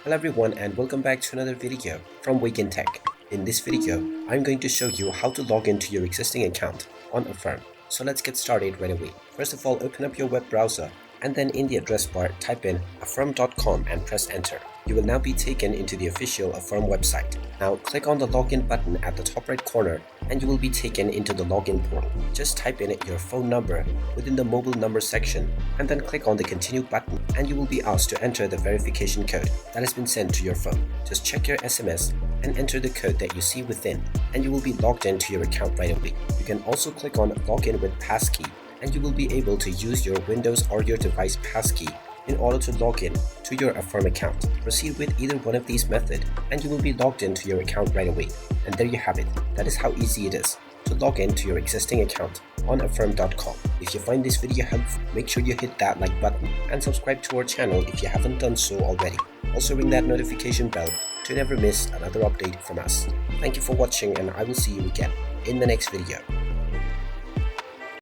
Hello everyone and welcome back to another video from Wake&Tech. In this video, I'm going to show you how to log into your existing account on Affirm. So let's get started right away. First of all, open up your web browser and then in the address bar type in affirm.com and press enter. You will now be taken into the official Affirm website. Now click on the login button at the top right corner and you will be taken into the login portal. Just type in your phone number within the mobile number section and then click on the continue button and you will be asked to enter the verification code that has been sent to your phone. Just check your SMS and enter the code that you see within and you will be logged into your account right away. You can also click on login with passkey and you will be able to use your Windows or your device passkey in order to log in to your Affirm account. Proceed with either one of these methods and you will be logged into your account right away. And there you have it. That is how easy it is to log into your existing account on affirm.com. If you find this video helpful, make sure you hit that like button and subscribe to our channel if you haven't done so already. Also ring that notification bell to never miss another update from us. Thank you for watching and I will see you again in the next video.